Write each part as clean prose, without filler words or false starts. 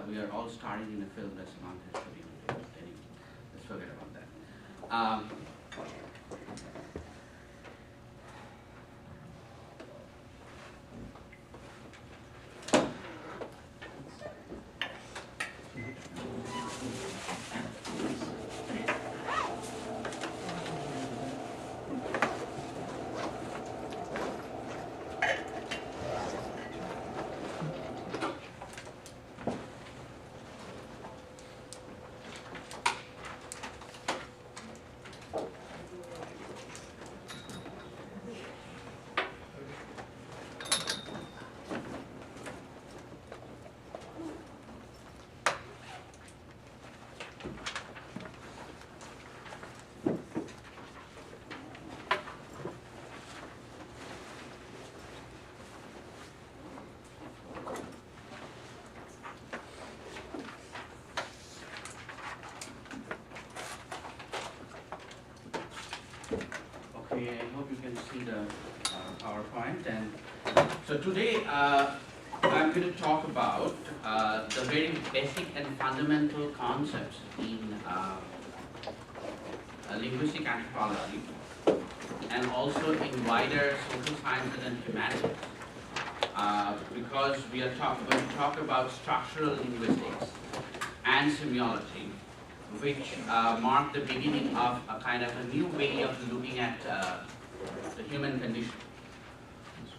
we are all starring in a film that's not history. Anyway, let's forget about that. Okay, I hope you can see the PowerPoint. And so today I'm going to talk about the very basic and fundamental concepts in linguistic anthropology, and also in wider social sciences and humanities, because we are going to talk about structural linguistics and semiology, which mark the beginning of a kind of a new way of looking at the human condition.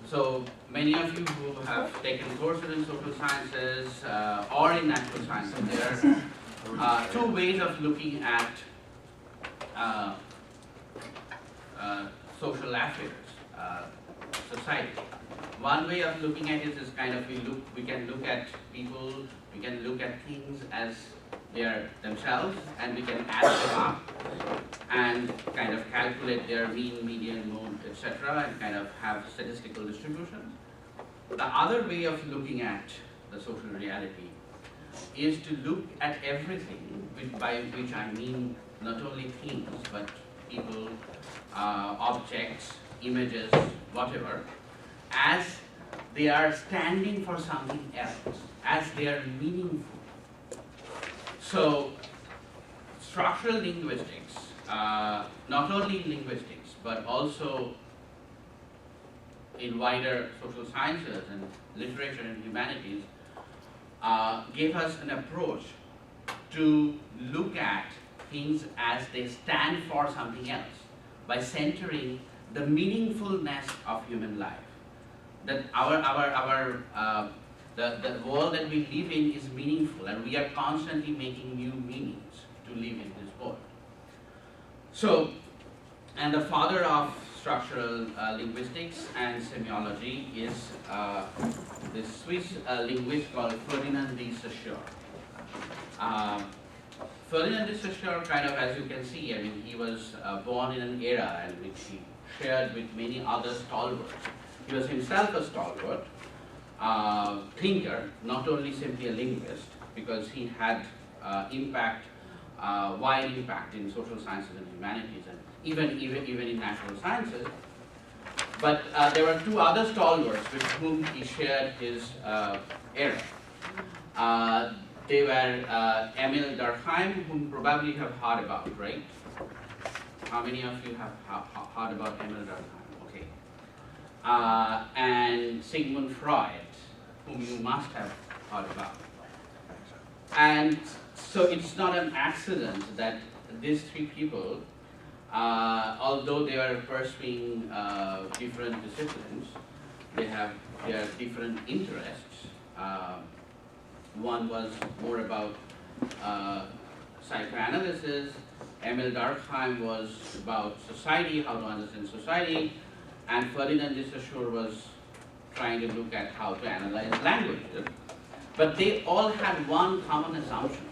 So many of you who have taken courses in social sciences or in natural sciences, there are two ways of looking at social affairs, society. One way of looking at it is kind of we can look at people, we can look at things as they are themselves, and we can add them up and kind of calculate their mean, median, mode, etc., and kind of have statistical distributions. The other way of looking at the social reality is to look at everything, by which I mean not only things, but people, objects, images, whatever, as they are standing for something else, as they are meaningful. So, structural linguistics, not only in linguistics, but also in wider social sciences and literature and humanities, gave us an approach to look at things as they stand for something else, by centering the meaningfulness of human life. That the world that we live in is meaningful, and we are constantly making new meanings to live in this world. So, and the father of structural linguistics and semiology is this Swiss linguist called Ferdinand de Saussure. Ferdinand de Saussure, kind of, as you can see, I mean, he was born in an era in which he shared with many other stalwarts. He was himself a stalwart thinker, not only simply a linguist, because he had wide impact in social sciences and humanities, and even in natural sciences. But there were two other stalwarts with whom he shared his era. They were Emil Durkheim, whom probably you have heard about, right? How many of you have heard about Emil Durkheim? Okay. And Sigmund Freud, whom you must have heard about. And so it's not an accident that these three people, although they are pursuing different disciplines, they have their different interests. One was more about psychoanalysis. Emil Durkheim was about society, how to understand society, and Ferdinand de Saussure was trying to look at how to analyze languages. But they all had one common assumption,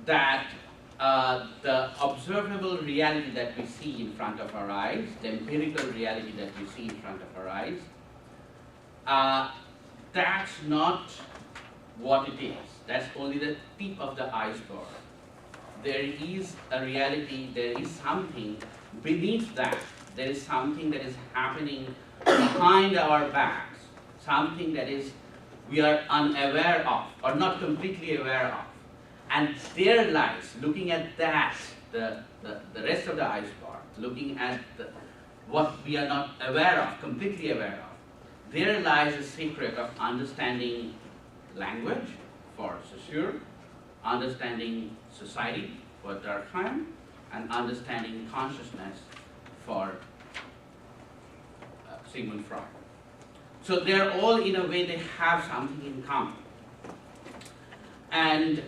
that the observable reality that we see in front of our eyes, the empirical reality that we see in front of our eyes, that's not what it is. That's only the tip of the iceberg. There is a reality, there is something beneath that. There is something that is happening behind our backs, something that is we are unaware of, or not completely aware of. And there lies, looking at that, the rest of the iceberg, looking at what we are not aware of, completely aware of, there lies a secret of understanding language for Saussure, understanding society for Durkheim, and understanding consciousness for Sigmund Freud. So they're all, in a way, they have something in common. And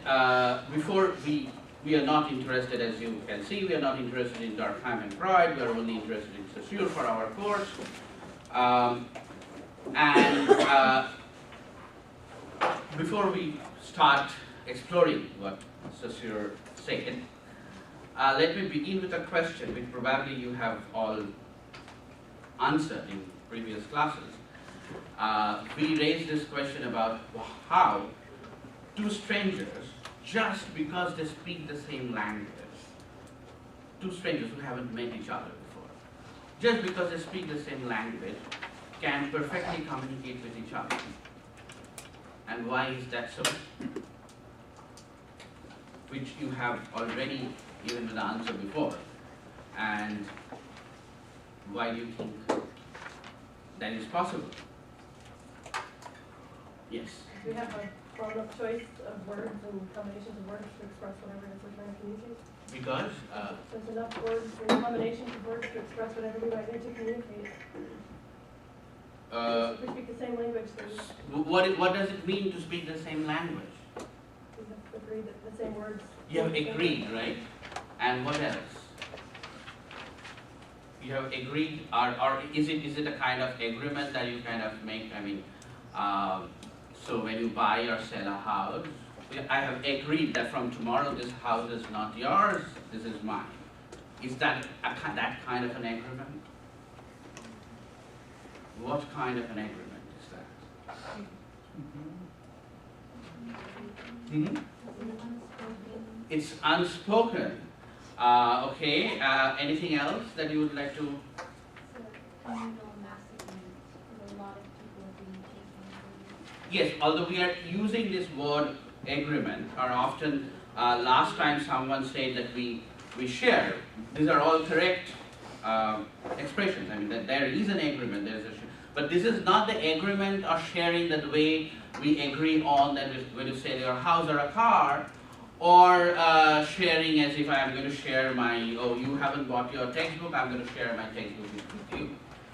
before we are not interested, as you can see, we are not interested in Durkheim and Freud, we are only interested in Saussure for our course. Before we start exploring what Saussure said, let me begin with a question which probably you have all answered in previous classes. We raised this question about how two strangers, just because they speak the same language, two strangers who haven't met each other before, just because they speak the same language, can perfectly communicate with each other. And why is that so? Which you have already given the answer before. And why do you think that is possible? Yes? We have a broad enough choice of words and combinations of words to express whatever it is we're trying to communicate. Because? There's enough words and combinations of words to express whatever we might need to communicate. If we speak the same language, then what does it mean to speak the same language? we have agreed that the same words. You have agreed, right? And what else? You have agreed, or is it a kind of agreement that you kind of make? I mean, so when you buy or sell a house, I have agreed that from tomorrow this house is not yours, this is mine. Is that that kind of an agreement? What kind of an agreement is that? Mm-hmm. It's unspoken. Okay. Anything else that you would like to? Yes, although we are using this word agreement, or often last time someone said that we share. These are all correct expressions. I mean, that there is an agreement. There is a but this is not the agreement or sharing that the way we agree on that when you sell your house or a car, or sharing as if I am going to share my, oh, you haven't bought your textbook, I'm going to share my textbook with you.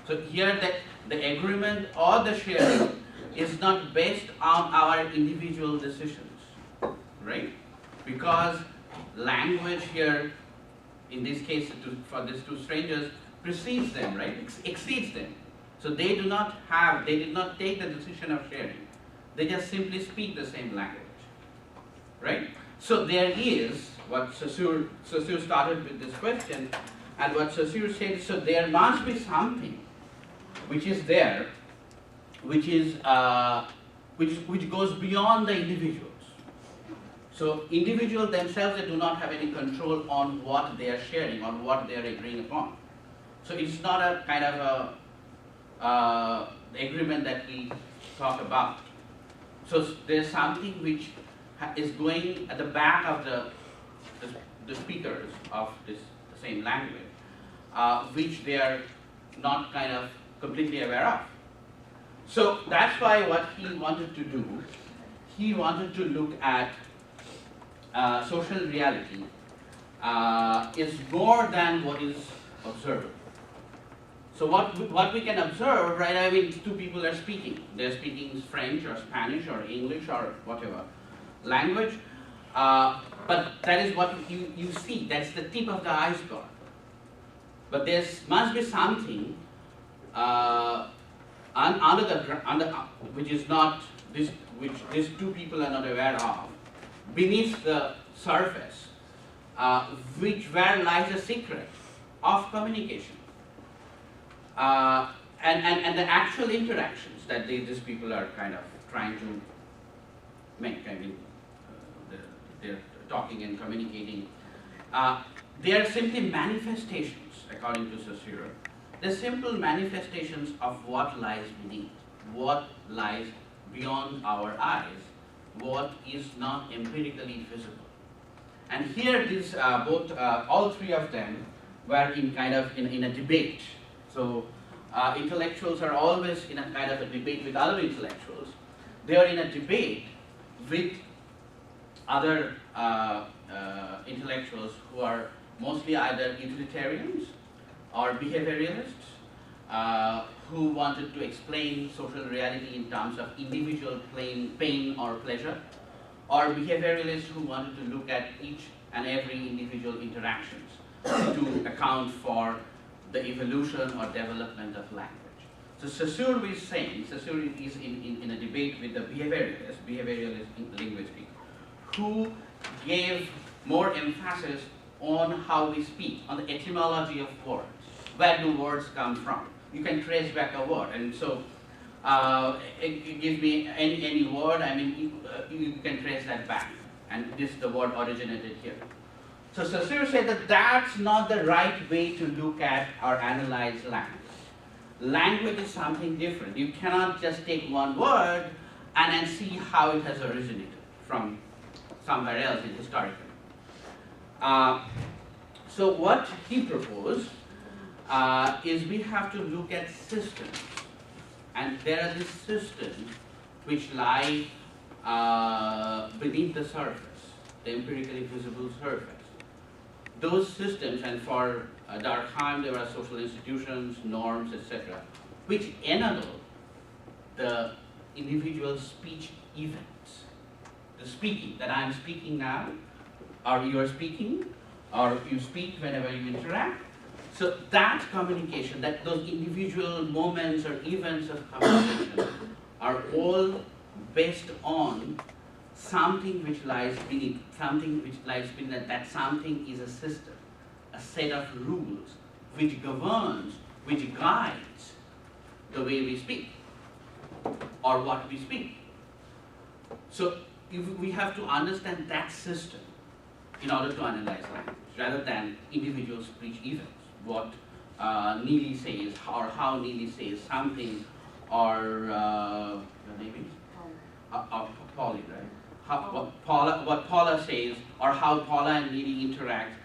So here the agreement or the sharing is not based on our individual decisions, right? Because language here, in this case for these two strangers, precedes them, right? Exceeds them. So they did not take the decision of sharing. They just simply speak the same language, right? So there is what Saussure started with this question, and what Saussure said. So there must be something which is there, which goes beyond the individuals. So individuals themselves, they do not have any control on what they are sharing, on what they are agreeing upon. So it's not a kind of a agreement that we talk about. So there's something which is going at the back of the speakers of the same language, which they are not kind of completely aware of. So that's why what he wanted to do, he wanted to look at social reality is more than what is observable. So what we can observe, right? I mean, two people are speaking. They're speaking French or Spanish or English or whatever language, but that is what you see. That's the tip of the iceberg. But there must be something which is not this, which these two people are not aware of, beneath the surface, where lies the secret of communication. And the actual interactions that these people are kind of trying to make. I mean, they're talking and communicating. They are simply manifestations, according to Saussure. They're simple manifestations of what lies beneath, what lies beyond our eyes what is not empirically visible. And here these all three of them were in kind of in a debate. So intellectuals are always in a kind of a debate with other intellectuals. They are in a debate with other intellectuals who are mostly either utilitarians or behavioralists, who wanted to explain social reality in terms of individual pain or pleasure, or behavioralists who wanted to look at each and every individual interactions to account for the evolution or development of language. So Saussure is saying, Saussure is in a debate with the behavioralist linguistic, who gave more emphasis on how we speak, on the etymology of words. Where do words come from? You can trace back a word, and so it gives me any word. I mean, you can trace that back, and the word originated here. So Saussure said that that's not the right way to look at or analyze language. Language is something different. You cannot just take one word and then see how it has originated from somewhere else in historically. So what he proposed is we have to look at systems, and there are these systems which lie beneath the surface, the empirically visible surface. Those systems, and for Durkheim there are social institutions, norms, etc., which enable the individual speech events. The speaking, that I am speaking now, or you are speaking, or you speak whenever you interact. So that communication, that those individual moments or events of communication are all based on something which lies beneath, that something is a system, a set of rules which governs, which guides the way we speak or what we speak. So we have to understand that system in order to analyze language, rather than individual speech events. What Neely says, or how Neely says something, or your name is? Polly, right? What Paula says, or how Paula and Neely interact.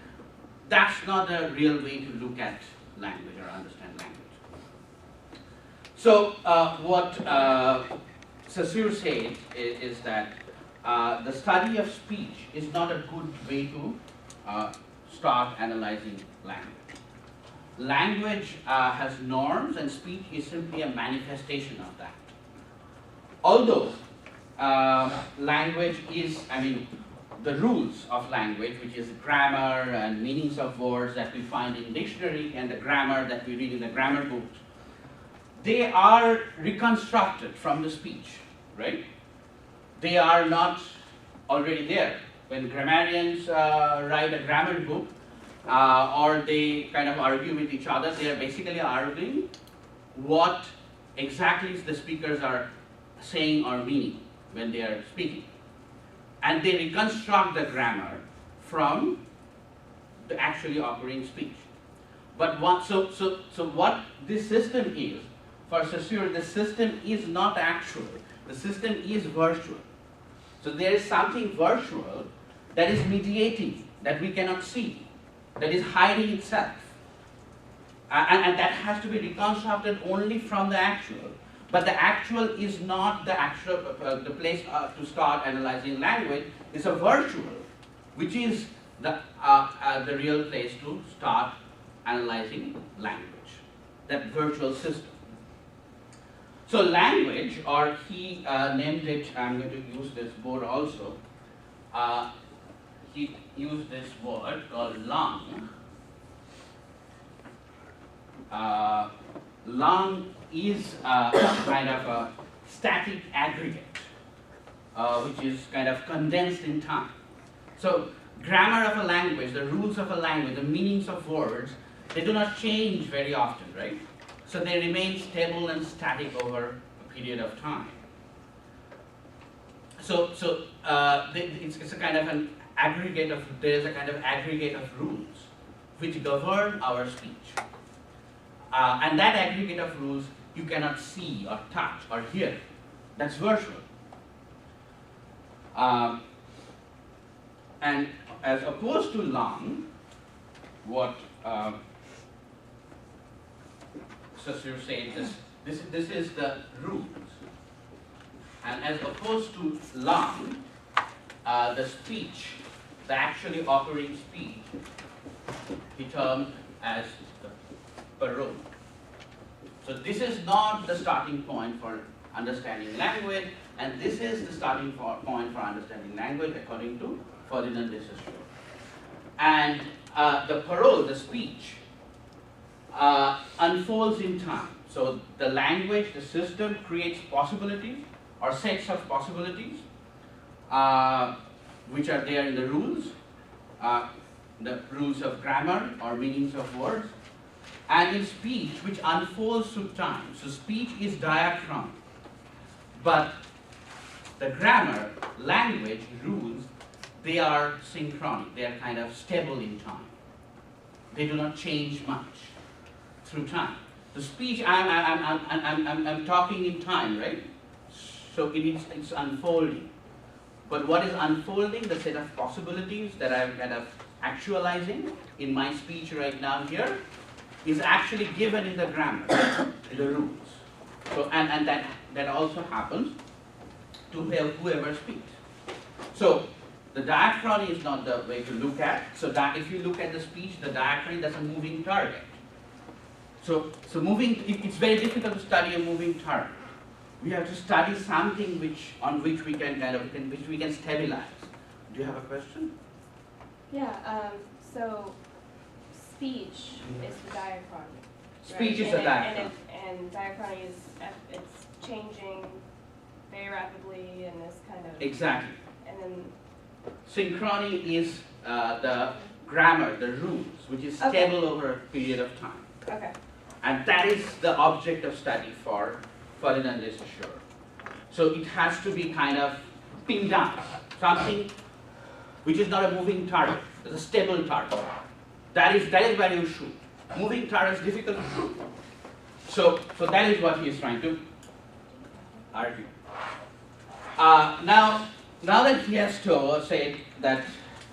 That's not a real way to look at language or understand language. So what Saussure said is that the study of speech is not a good way to start analyzing language. Language has norms, and speech is simply a manifestation of that. Although language is, the rules of language, which is grammar and meanings of words that we find in dictionary and the grammar that we read in the grammar books, they are reconstructed from the speech, right? They are not already there. When grammarians write a grammar book, or they kind of argue with each other, they are basically arguing what exactly the speakers are saying or meaning when they are speaking. And they reconstruct the grammar from the actually occurring speech. But what this system is, for Saussure, the system is not actual. The system is virtual. So there is something virtual that is mediating, that we cannot see, that is hiding itself. And that has to be reconstructed only from the actual. But the actual is not the actual, the place to start analyzing language. It's a virtual, which is the real place to start analyzing language, that virtual system. So language, or he named it, I'm going to use this word also, he used this word called lang. Lang is kind of a static aggregate, which is kind of condensed in time. So grammar of a language, the rules of a language, the meanings of words, they do not change very often, right? So they remain stable and static over a period of time. So it's a kind of an aggregate of, there is a kind of aggregate of rules which govern our speech. And that aggregate of rules you cannot see or touch or hear. That's virtual. And as opposed to long, what Saussure said, this is the rules. And as opposed to long, the speech, the actually occurring speech, he termed as the parole. So this is not the starting point for understanding language, and this is the starting point for understanding language according to Ferdinand de Saussure. And the parole, the speech, unfolds in time. So the language, the system creates possibilities or sets of possibilities which are there in the rules of grammar or meanings of words, and in speech which unfolds through time. So speech is diachronic, but the grammar, language, rules, they are synchronic, they are kind of stable in time. They do not change much through time. The speech, I'm talking in time, right? So it's unfolding. But what is unfolding, the set of possibilities that I'm kind of actualizing in my speech right now here, is actually given in the grammar, in the rules. So, and that also happens to whoever speaks. So the diachrony is not the way to look at. So that if you look at the speech, the diachrony, that's a moving target. So moving, it's very difficult to study a moving target. We have to study something on which we can which we can stabilize. Do you have a question? Yeah. So speech is the diachrony. Speech right? is the diachrony. And diachrony is it's changing very rapidly in this kind of. Exactly. And then. Synchrony is the grammar, the rules, which is stable over a period of time. Okay. And that is the object of study for Ferdinand de Saussure. So it has to be kind of pinned down, something which is not a moving target, it's a stable target. That is where you shoot. Moving target is difficult to shoot. So that is what he is trying to argue. Now that he has said that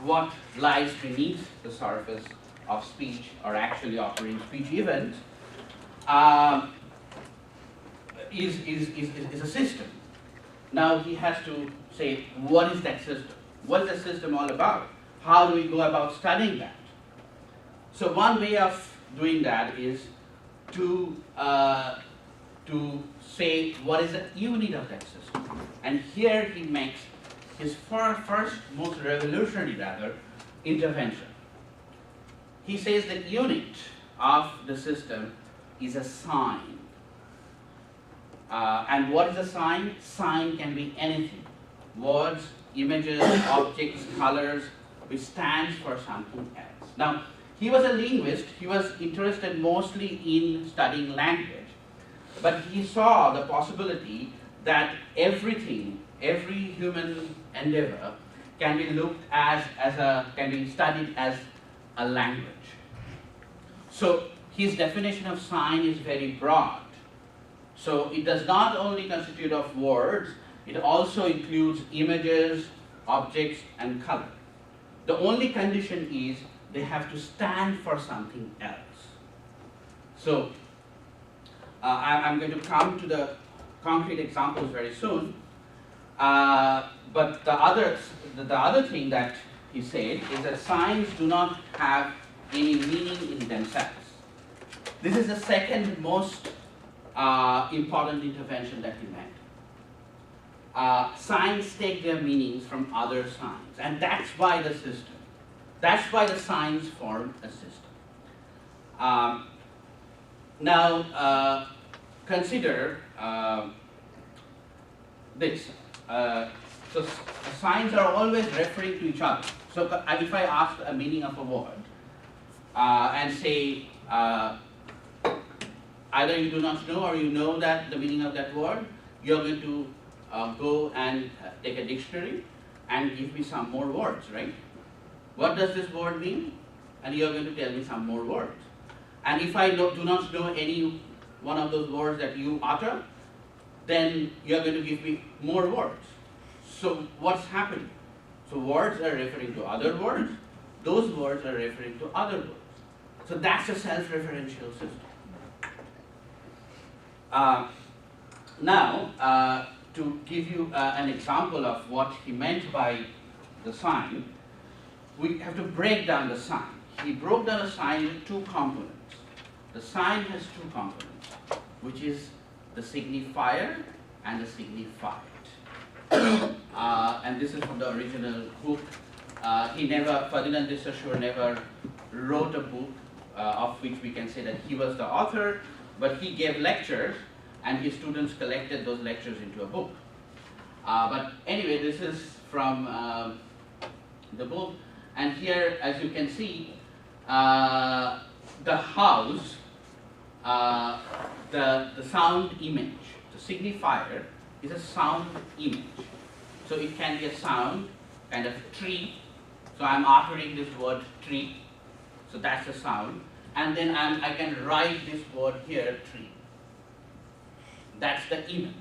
what lies beneath the surface of speech or actually occurring speech events is a system. Now he has to say, what is that system? What is the system all about? How do we go about studying that? So one way of doing that is to say what is the unit of that system. And here he makes his first, most revolutionary rather, intervention. He says the unit of the system is a sign. And what is a sign? Sign can be anything. Words, images, objects, colors, which stands for something else. Now, he was a linguist. He was interested mostly in studying language. But he saw the possibility that everything, every human endeavor can be looked at can be studied as a language. So his definition of sign is very broad. So it does not only constitute of words, it also includes images, objects, and color. The only condition is they have to stand for something else. So I'm going to come to the concrete examples very soon. But the other thing that he said is that signs do not have any meaning in themselves. This is the second most important intervention that he made. Signs take their meanings from other signs, and that's why the signs form a system. Now, consider this. So signs are always referring to each other. So if I ask a meaning of a word and say either you do not know or you know that the meaning of that word, you're going to go and take a dictionary and give me some more words, right? What does this word mean? And you're going to tell me some more words. And if I do not know any one of those words that you utter, then you're going to give me more words. So what's happening? So words are referring to other words, those words are referring to other words. So that's a self-referential system. Now, to give you an example of what he meant by the sign, we have to break down the sign. He broke down the sign into two components. The sign has two components, which is the signifier and the signified. And this is from the original book. Ferdinand de Saussure never wrote a book of which we can say that he was the author, but he gave lectures and his students collected those lectures into a book. But anyway, this is from the book, and here, as you can see, the house, the sound image, the signifier is a sound image. So it can be a sound, kind of tree. So I'm uttering this word tree. So that's the sound. And then I can write this word here, tree. That's the image.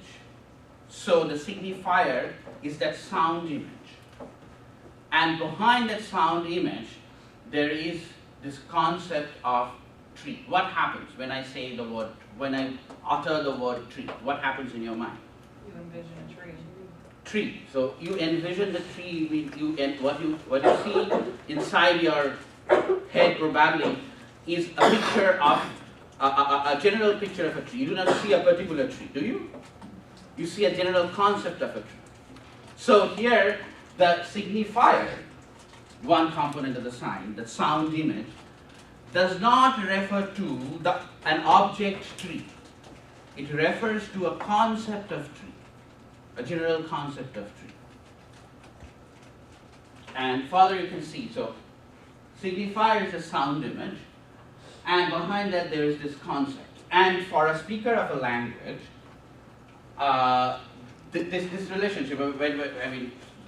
So the signifier is that sound image. And behind that sound image, there is this concept of tree. What happens when I say the word, when I utter the word tree? What happens in your mind? You envision a tree. Tree. So you envision the tree. What you see inside your head probably is a picture of a general picture of a tree. You do not see a particular tree, do you? You see a general concept of a tree. So here, the signifier, one component of the sign, the sound image, does not refer to an object tree. It refers to a concept of tree, a general concept of tree. And further you can see, so signifier is a sound image, and behind that there is this concept. And for a speaker of a language, this relationship,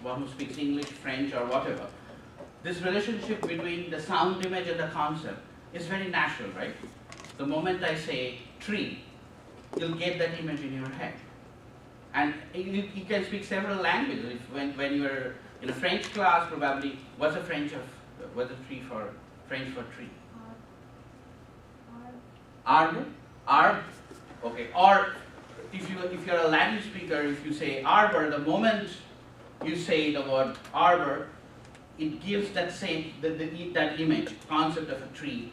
one who speaks English, French, or whatever, this relationship between the sound image and the concept is very natural, right? The moment I say tree, you'll get that image in your head. And you can speak several languages. When you're in a French class, probably, what's the French for tree? Arbre? Arbre? Okay. Or if you're a Latin speaker, if you say arbor, the moment you say the word arbor, it gives that that image, concept of a tree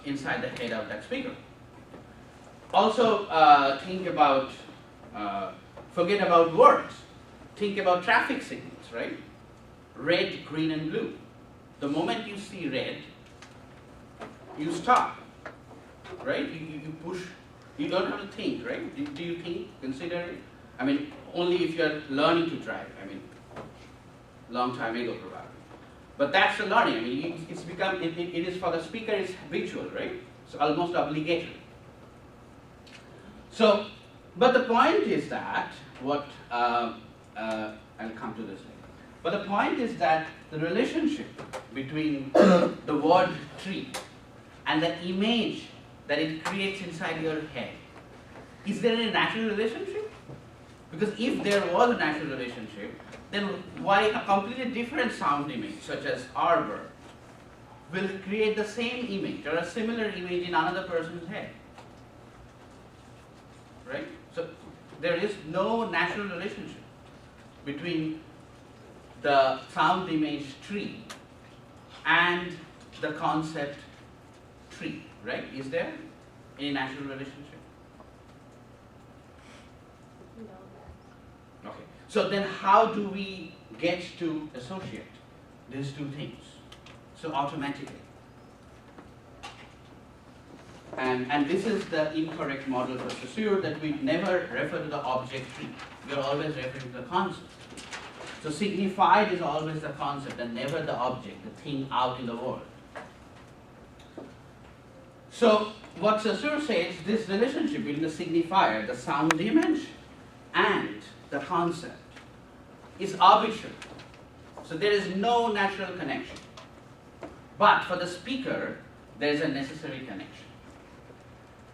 inside the head of that speaker. Also, think about, forget about words. Think about traffic signals, right? Red, green, and blue. The moment you see red, you stop, right? You push. You don't have to think, right? Do you think, consider it? I mean, only if you're learning to drive. I mean, long time ago probably. But that's the learning. I mean, it's become, it is for the speaker, it's habitual, right? It's almost obligatory. So, but the point is that, I'll come to this later. But the point is that the relationship between the word tree and the image that it creates inside your head, is there a natural relationship? Because if there was a natural relationship, then why a completely different sound image, such as arbor, will create the same image or a similar image in another person's head? Right? So there is no natural relationship between the sound image tree and the concept tree, right? Is there any natural relationship? No. Okay. So then how do we get to associate these two things so automatically? And this is the incorrect model for Saussure, that we never refer to the object tree. We are always referring to the concept. So signified is always the concept and never the object, the thing out in the world. So what Saussure says, this relationship between the signifier, the sound image, and the concept is arbitrary. So there is no natural connection. But for the speaker, there is a necessary connection.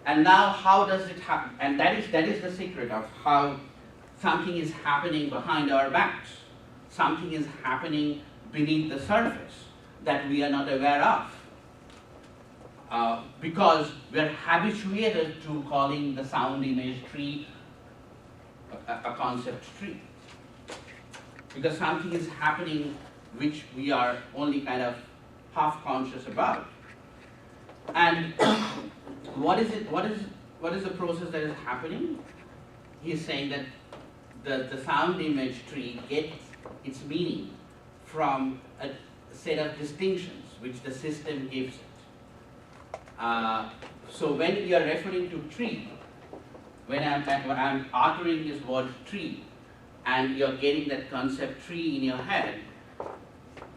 And now how does it happen? And that is the secret of how something is happening behind our backs. Something is happening beneath the surface that we are not aware of. Because we are habituated to calling the sound image tree a concept tree. Because something is happening which we are only kind of half conscious about. And what is the process that is happening? He is saying that the sound image tree gets its meaning from a set of distinctions which the system gives it. So when you are referring to tree, when I'm uttering this word tree, and you're getting that concept tree in your head,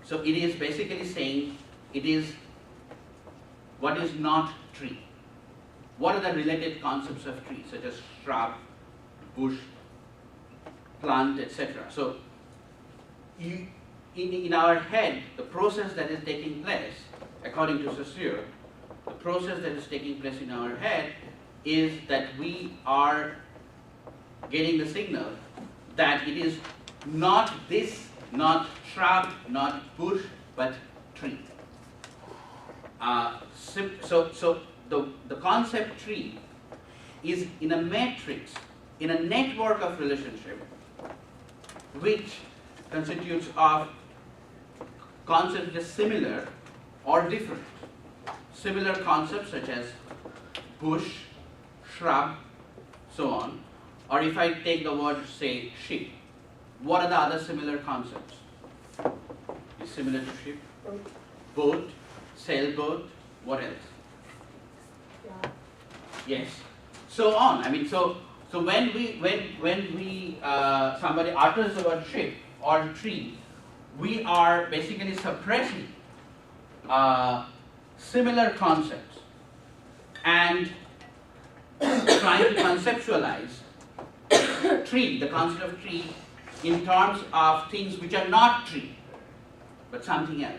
so it is basically saying it is what is not tree. What are the related concepts of tree, such as shrub, bush, plant, etc. So in our head, the process that is taking place, according to Saussure, the process that is taking place in our head is that we are getting the signal that it is not this, not shrub, not bush, but tree. So the concept tree is in a matrix, in a network of relationship, which constitutes of concepts that are similar or different. Similar concepts such as bush, shrub, so on. Or if I take the word, say, ship, what are the other similar concepts? Is similar to ship? Boat, sailboat, what else? Yeah. Yes, so on. I mean, so when we somebody utters the word ship or tree, we are basically suppressing similar concepts and trying to conceptualize tree, the concept of tree, in terms of things which are not tree, but something else.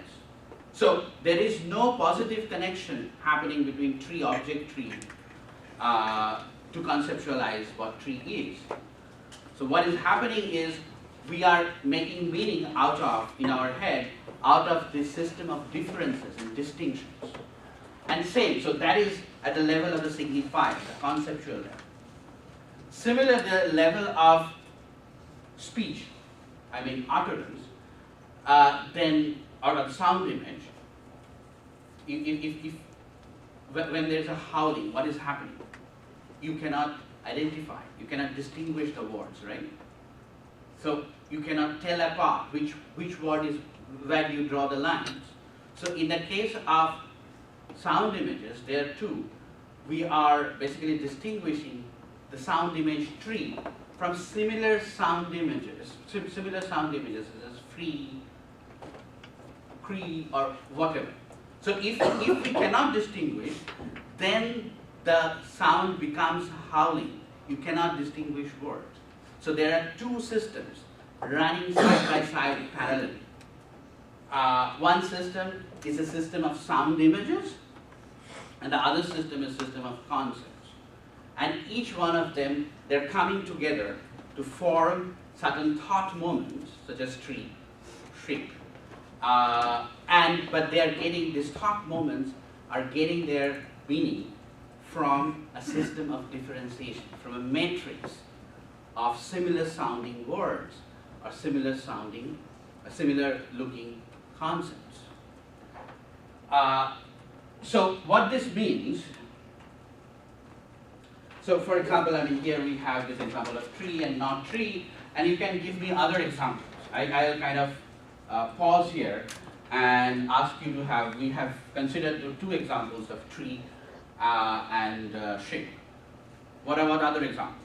So there is no positive connection happening between tree, object tree, to conceptualize what tree is. So what is happening is we are making meaning out of, in our head, out of this system of differences and distinctions. And same, so that is at the level of the signifier, the conceptual level. Similar to the level of speech, I mean utterance, then, or of sound image, when there is a howling, what is happening? You cannot identify, you cannot distinguish the words, right? So you cannot tell apart which word is, where you draw the lines. So in the case of sound images, there too, we are basically distinguishing the sound image tree from similar sound images such as free, cree, or whatever. So if we cannot distinguish, then the sound becomes howling. You cannot distinguish words. So there are two systems running side by side parallelly. One system is a system of sound images, and the other system is a system of concepts. And each one of them, they're coming together to form certain thought moments, such as tree, ship. But they are getting, these thought moments are getting their meaning from a system of differentiation, from a matrix of similar sounding words or similar looking concepts. So what this means, so for example, I mean, here we have this example of tree and not tree, and you can give me other examples. I'll kind of pause here and ask you to have, we have considered the two examples of tree and shape. What about other examples?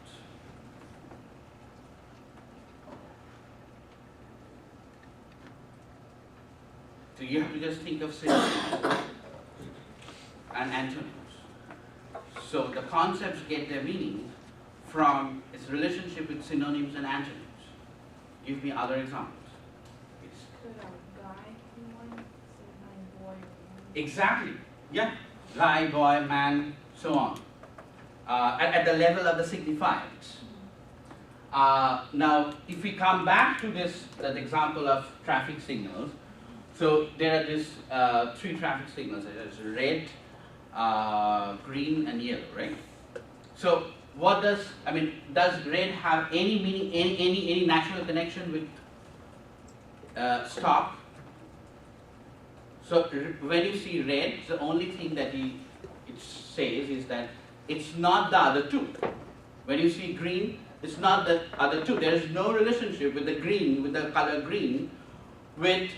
So you have to just think of synonyms and antonyms. So the concepts get their meaning from its relationship with synonyms and antonyms. Give me other examples, please. Could a guy be one? Say boy. Exactly. Yeah. Guy, boy, man, so on. at the level of the signifieds. Now, if we come back to that example of traffic signals, so there are these 3 traffic signals. There's red, green, and yellow, right? So, does red have any meaning, any natural connection with stop? So, when you see red, the only thing that it says is that it's not the other 2. When you see green, it's not the other 2. There is no relationship with the green, with the color green, with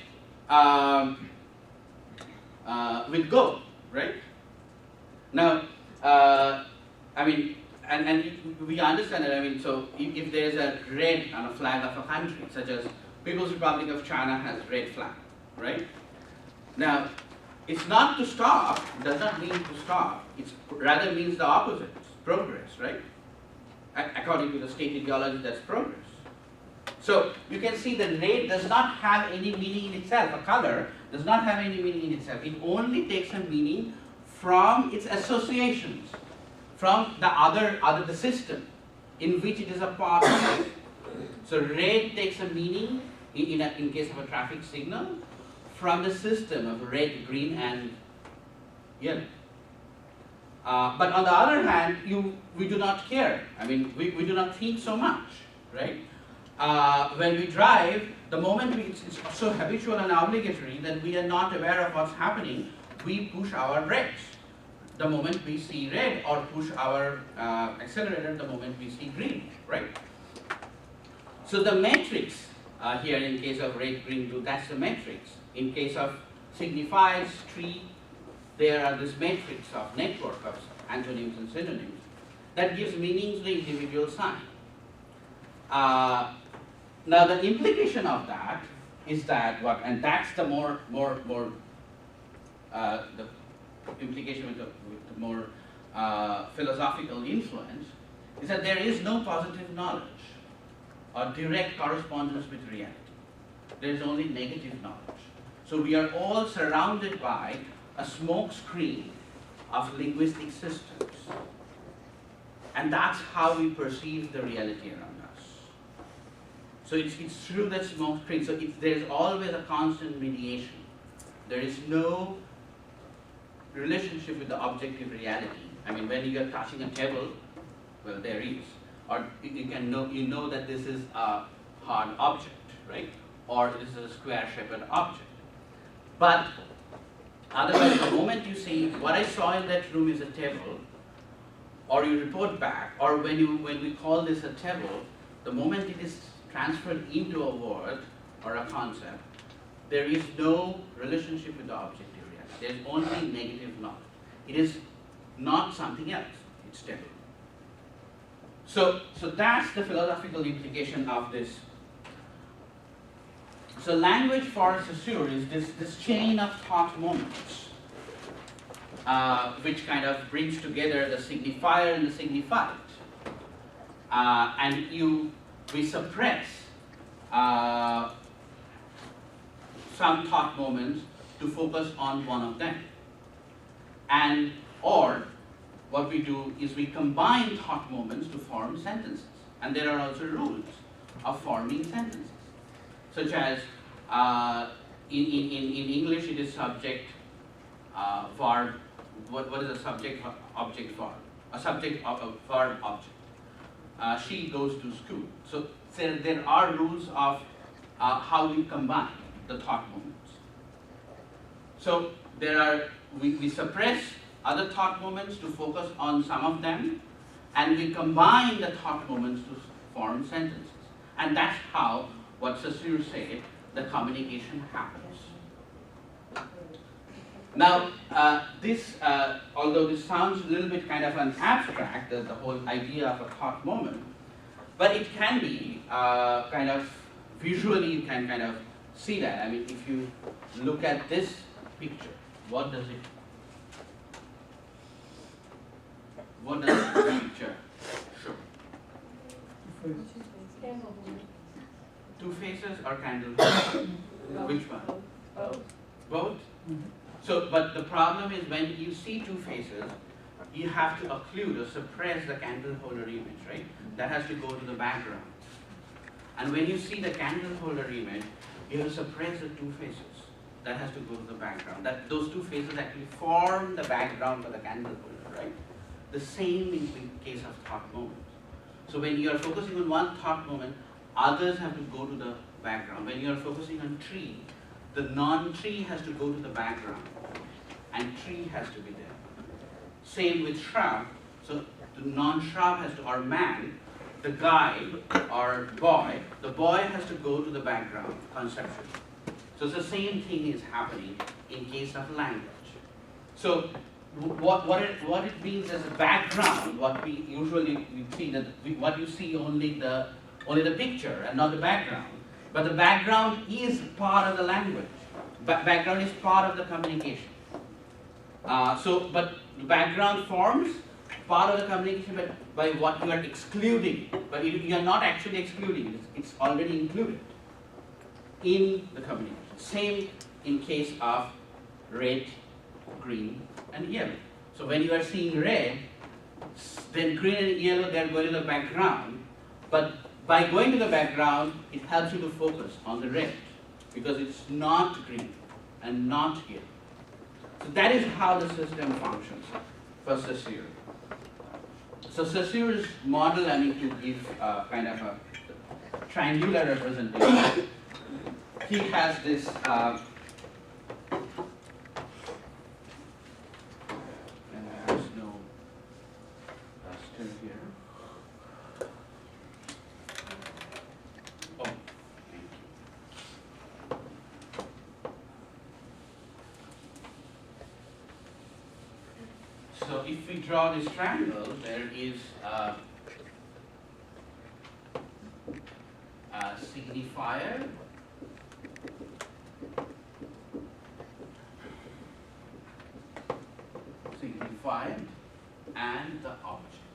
go, right? Now, and we understand that. So if there is a red on a flag of a country, such as People's Republic of China has red flag, right? Now, it's not to stop. It does not mean to stop. It rather means the opposite, progress, right? According to the state ideology, that's progress. So you can see that red does not have any meaning in itself. A color does not have any meaning in itself. It only takes a meaning from its associations, from the system in which it is a part of. So red takes a meaning in case of a traffic signal from the system of red, green, and yellow. But on the other hand, we do not care. We do not think so much, right? When we drive, the moment it's so habitual and obligatory that we are not aware of what's happening, we push our brakes the moment we see red, or push our accelerator the moment we see green, right? So the matrix here in case of red, green, blue, that's the matrix. In case of signifieds, tree, there are this matrix of network of antonyms and synonyms that gives meaning to the individual sign. Now the implication of that is that and that's the the implication with the more philosophical influence, is that there is no positive knowledge or direct correspondence with reality. There is only negative knowledge. So we are all surrounded by a smoke screen of linguistic systems. And that's how we perceive the reality around us. So it's through that smoke screen. So there is always a constant mediation. There is no relationship with the objective reality. When you are touching a table, well, there is. Or you know that this is a hard object, right? Or this is a square-shaped object. But otherwise, the moment you say, what I saw in that room is a table, or you report back, or when we call this a table, the moment it is transferred into a word or a concept, there is no relationship with the objective reality. There is only negative knowledge. It is not something else. It's table. So that's the philosophical implication of this. So language for Saussure is this chain of thought moments, which kind of brings together the signifier and the signified. And we suppress some thought moments to focus on one of them. Or what we do is we combine thought moments to form sentences. And there are also rules of forming sentences, such as in English it is subject, verb. What is a subject object verb? A subject of a verb object. She goes to school. So there are rules of how we combine the thought moments. So we suppress other thought moments to focus on some of them, and we combine the thought moments to form sentences. And that's how, what Saussure said, the communication happens. Now, although this sounds a little bit kind of an abstract, the whole idea of a thought moment, but it can be kind of, visually you can kind of see that. If you look at this picture, what does this picture show? Two faces or candle? Which one? Both. Both? So, but the problem is when you see two faces, you have to occlude or suppress the candle holder image, right? That has to go to the background. And when you see the candle holder image, you have to suppress the two faces. That has to go to the background. Those two faces actually form the background for the candle holder, right? The same in case of thought moments. So when you are focusing on one thought moment, others have to go to the background. When you are focusing on tree, the non-tree has to go to the background, and tree has to be there. Same with shrub. So the non-shrub has to, or man, the guy or boy, the boy has to go to the background conceptually. So it's the same thing is happening in case of language. So what it means as a background, what we usually see that what you see only the picture and not the background. But the background is part of the language. Background is part of the communication. But the background forms part of the communication by what you are excluding. But you are not actually excluding, it's already included in the communication. Same in case of red, green, and yellow. So when you are seeing red, then green and yellow, they are going to the background. But by going to the background, it helps you to focus on the red, because it's not green and not yellow. So that is how the system functions for Saussure. So Saussure's model, I mean, to give kind of a triangular representation, he has this there's no raster here. Oh, thank you. So if we draw this triangle, there is a signifier, signified, and the object.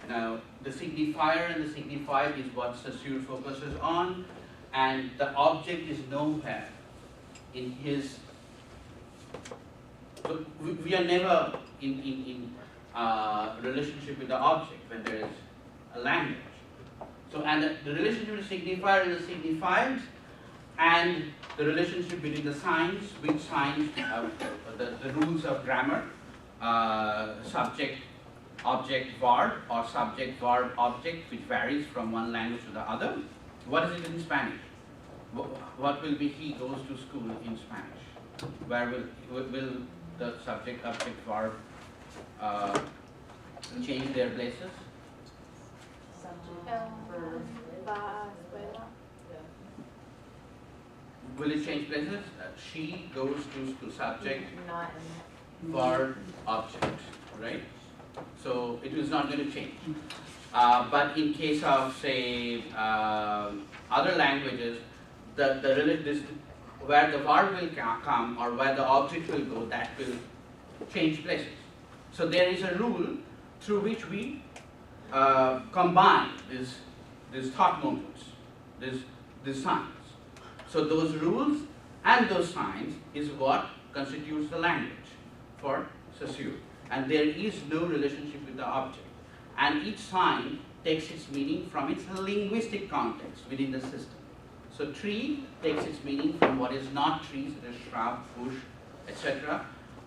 Now, the signifier and the signified is what Saussure focuses on, and the object is nowhere in his. So we are never in relationship with the object when there is a language. So, and the relationship with the signifier and the signified, and the relationship between the signs, which signs, the rules of grammar, subject, object, verb, or subject, verb, object, which varies from one language to the other. What is it in Spanish? What will be he goes to school in Spanish? Where will the subject, object, verb change their places? Will it change places? She goes to subject, verb, object, right? So it is not going to change. But in case of, say, other languages, where the verb will come or where the object will go, that will change places. So there is a rule through which we combine these thought moments, these signs. So those rules and those signs is what constitutes the language for Saussure. And there is no relationship with the object. And each sign takes its meaning from its linguistic context within the system. So tree takes its meaning from what is not tree, such as shrub, bush, etc.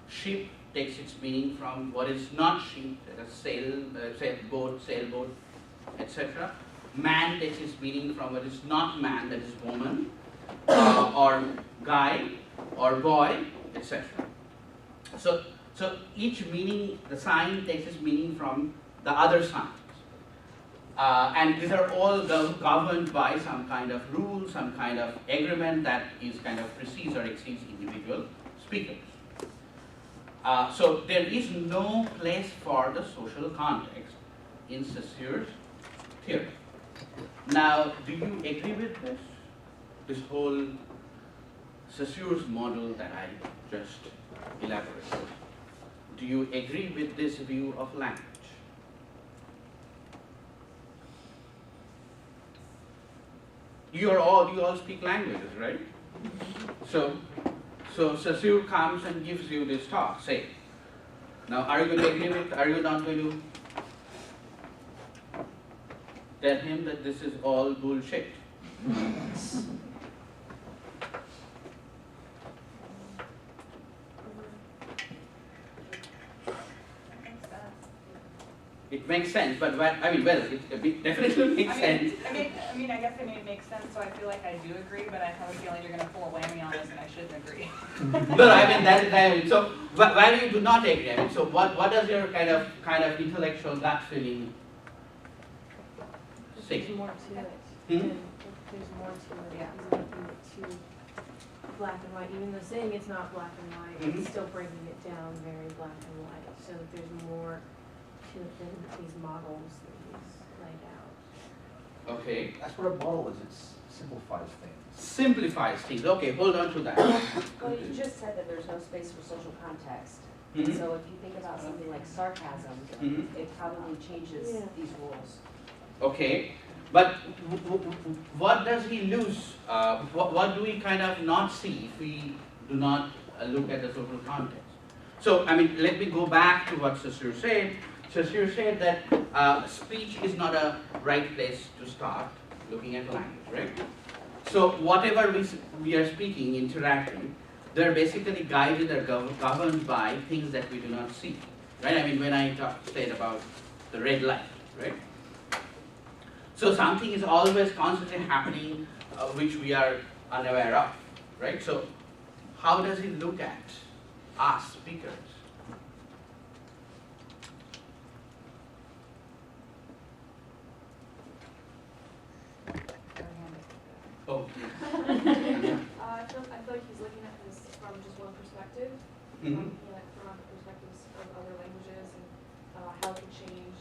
Ship takes its meaning from what is not ship, such as sailboat, etc. Man takes its meaning from what is not man, that is woman, or guy, or boy, etc. So each meaning, the sign takes its meaning from the other signs. And these are all governed by some kind of rule, some kind of agreement that is kind of precedes or exceeds individual speakers. So there is no place for the social context in Saussure's theory. Now, do you agree with this? This whole Saussure's model that I just elaborated. Do you agree with this view of language? You all speak languages, right? So Saussure comes and gives you this talk. Say, Now, are you going to agree with, are you not going to tell him that this is all bullshit? It makes sense, but I mean, well, it definitely makes sense. I mean, I guess it makes sense, so I feel like I do agree, but I have a feeling you're gonna pull a whammy on this and I shouldn't agree. No, I mean, I mean, so why do you do not agree? I mean, so what does your kind of intellectual gut feeling say? There's more to it. Hmm? There's more to it. Yeah. He's making it too black and white. Even though saying it's not black and white, Mhm. it's still breaking it down very black and white. So there's more to it than these models that he's laid out. Okay, That's what a model is, it simplifies things. simplifies things. Okay, hold on to that. Well, you just said that there's no space for social context. Mhm. So if you think about something like sarcasm, Mhm. it probably changes Yeah. these rules. Okay, but what does he lose? What do we kind of not see if we do not look at the social context? So, I mean, let me go back to what Saussure said. Saussure said that speech is not a right place to start looking at language, right? So, whatever we are speaking, interacting, they're basically guided or governed by things that we do not see, right? I mean, when I said about the red light, right? So something is always constantly happening which we are unaware of, right? So how does he look at us speakers? Oh, I feel like he's looking at this from just one perspective, mhm. from the perspectives of other languages and how it can change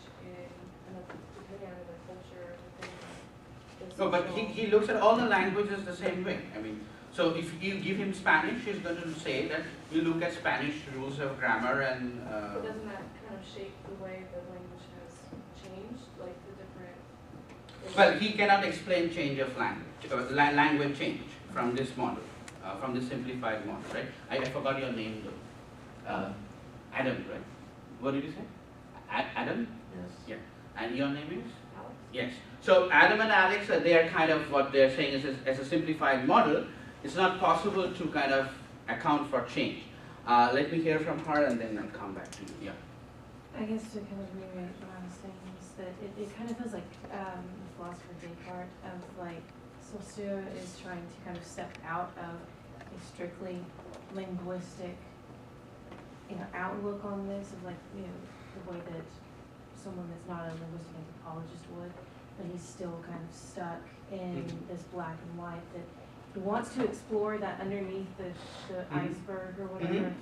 depending on their culture, depending on their No, but social- he looks at all the languages the same way. I mean, so if you give him Spanish, he's going to say that you look at Spanish rules of grammar and. But doesn't that kind of shape the way the language has changed, like the different? Well, he cannot explain change of language, language change from this model, from this simplified model, right? I forgot your name though. Adam, right? What did you say? Adam? Yes. Yeah. And your name is? Alex? Yes. So Adam and Alex, they are kind of what they're saying is as a simplified model, it's not possible to kind of account for change. Let me hear from her and then I'll come back to you. Yeah. I guess to kind of reiterate what I was saying is that it kind of feels like the philosopher Descartes of like Saussure is trying to kind of step out of a strictly linguistic, outlook on this of like, the way that someone that's not a linguistic anthropologist would, but he's still kind of stuck in this black and white that he wants to explore that underneath the iceberg or whatever.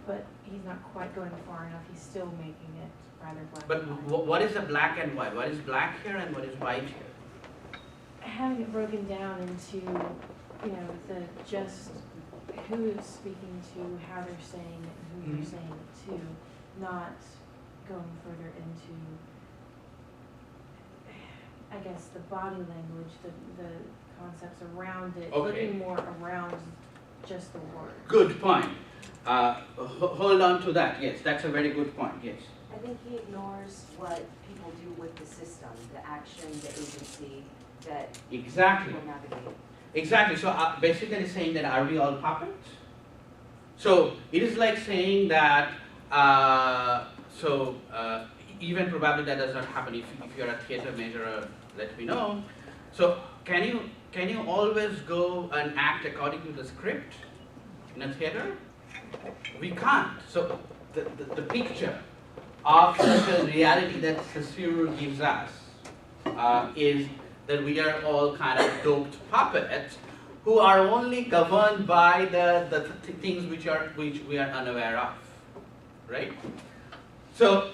But he's not quite going far enough. He's still making it rather black But and white. what is the black and white? What is black here and what is white here? Having it broken down into, the just who is speaking to, how they're saying it, and who they're saying it to, not going further into, I guess, the body language, the concepts around it, Okay. looking more around just the word. Good point. Hold on to that. Yes, that's a very good point. Yes. I think he ignores what people do with the system, the action, the agency that Exactly. people navigate. Exactly. So basically saying that are we all puppets? So it is like saying that. Even probably that does not happen if you're a theater major. Let me know. So can you always go and act according to the script in a theater? We can't. So the picture of the reality that Saussure gives us is that we are all kind of doped puppets who are only governed by the things which we are unaware of, right? So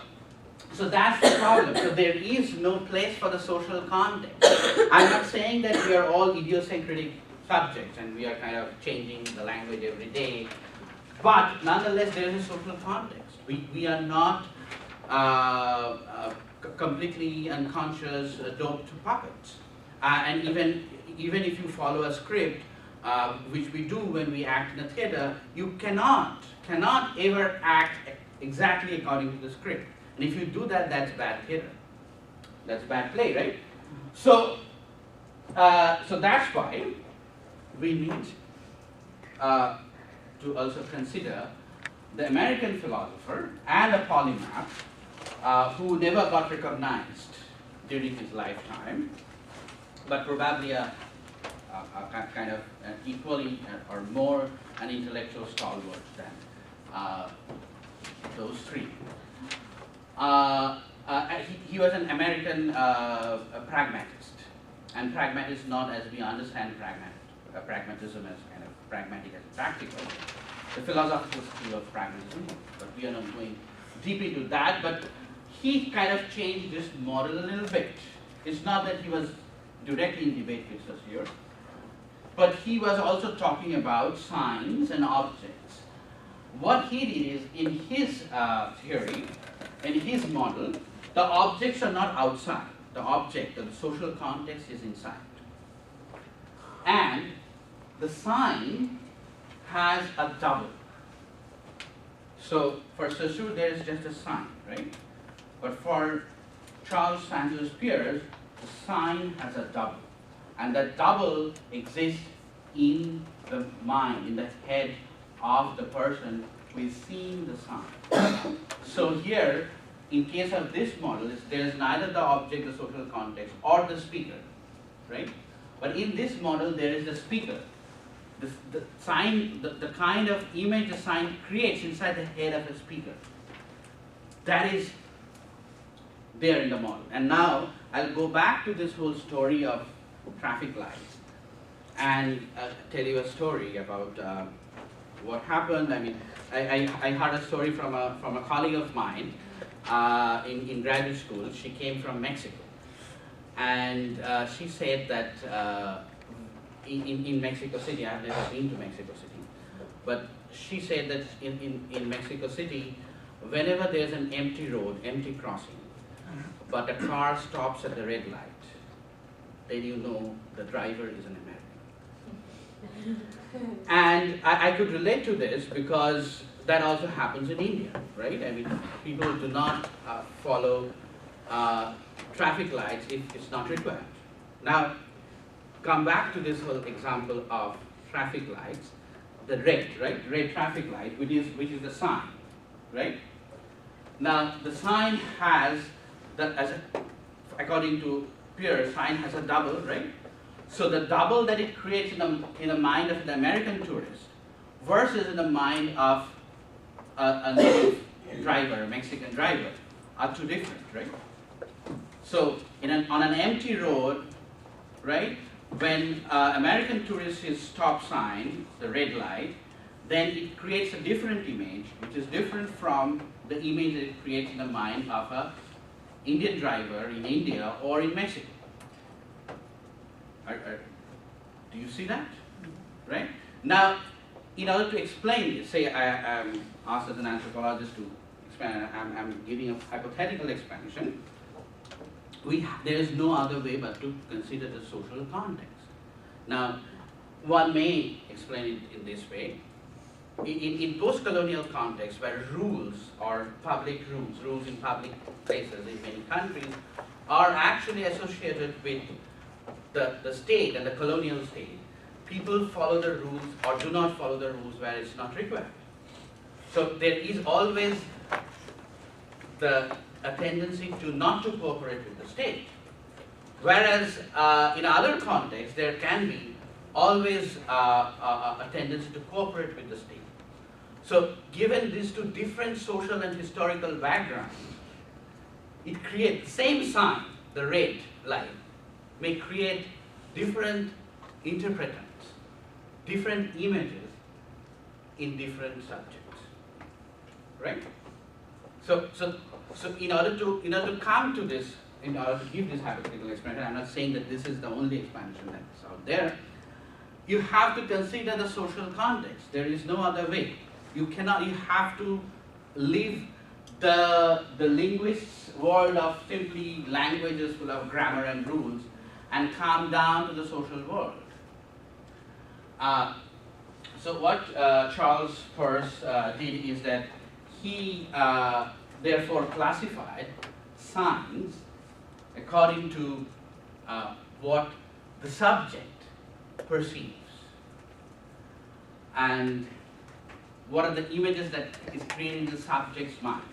that's the problem. So there is no place for the social context. I'm not saying that we are all idiosyncratic subjects and we are kind of changing the language every day, but nonetheless there is a social context. We are not completely unconscious, doped puppets. And even if you follow a script, which we do when we act in a theater, you cannot ever act exactly according to the script. And if you do that, that's bad theater. That's bad play, right? So, so that's why we need to also consider the American philosopher and a polymath who never got recognized during his lifetime, but probably a kind of equally or more an intellectual stalwart than those three. He was an American pragmatist, and pragmatist not as we understand pragmatism as kind of pragmatic as practical. The philosophical school of pragmatism, but we are not going deep into that, but he kind of changed this model a little bit. It's not that he was directly in debate with Saussure, but he was also talking about signs and objects. What he did is, in his theory, in his model, the objects are not outside. The object, the social context is inside. And the sign has a double. So for Saussure, there is just a sign, right? But for Charles Sanders Peirce, the sign has a double. And that double exists in the mind, in the head of the person who is seeing the sign. So here, in case of this model, there is neither the object, the social context, or the speaker, right? But in this model, there is the speaker. The sign, the kind of image the sign creates inside the head of a speaker. That is there in the model. And now, I'll go back to this whole story of traffic lights and tell you a story about what happened. I mean, I heard a story from a colleague of mine in graduate school. She came from Mexico, and she said that in Mexico City, I've never been to Mexico City, but she said that in Mexico City, whenever there's an empty road, empty crossing, but a car stops at the red light, then you know the driver is an American. And I could relate to this because that also happens in India, right? I mean, people do not follow traffic lights if it's not required. Now, come back to this whole example of traffic lights, the red, right? Red traffic light, which is the sign, right? Now, the sign has, according to Peirce, sign has a double, right? So the double that it creates in the mind of the American tourist versus in the mind of a native driver, a Mexican driver, are two different, right? So on an empty road, right, when American tourist sees stop sign, the red light, then it creates a different image, which is different from the image that it creates in the mind of a Indian driver in India or in Mexico. Do you see that? Right? Now, in order to explain this, say I'm asked as an anthropologist to explain, I'm giving a hypothetical explanation. There is no other way but to consider the social context. Now, one may explain it in this way. In post-colonial context, where rules or public rules in public places in many countries are actually associated with the state and the colonial state, people follow the rules or do not follow the rules where it's not required. So there is always a tendency to not to cooperate with the state. Whereas in other contexts, there can be always a tendency to cooperate with the state. So given these two different social and historical backgrounds, it creates the same sign, the red light, may create different interpretations, different images in different subjects, right? So in order to come to this, in order to give this hypothetical explanation, I'm not saying that this is the only explanation that's out there. You have to consider the social context. There is no other way. You have to leave the linguist's world of simply languages full of grammar and rules and come down to the social world. So what Charles Peirce did is that he therefore classified signs according to what the subject perceives and what are the images that is created in the subject's mind.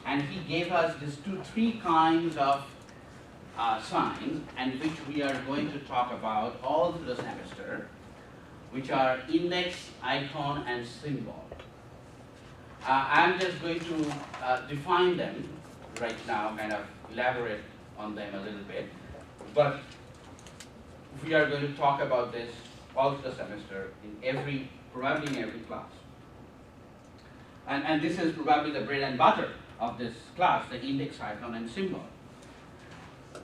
And he gave us these three kinds of signs, and which we are going to talk about all through the semester, which are index, icon, and symbol. I'm just going to define them right now, kind of elaborate on them a little bit, but we are going to talk about this all through the semester probably in every class. And this is probably the bread and butter of this class, the index, icon, and symbol.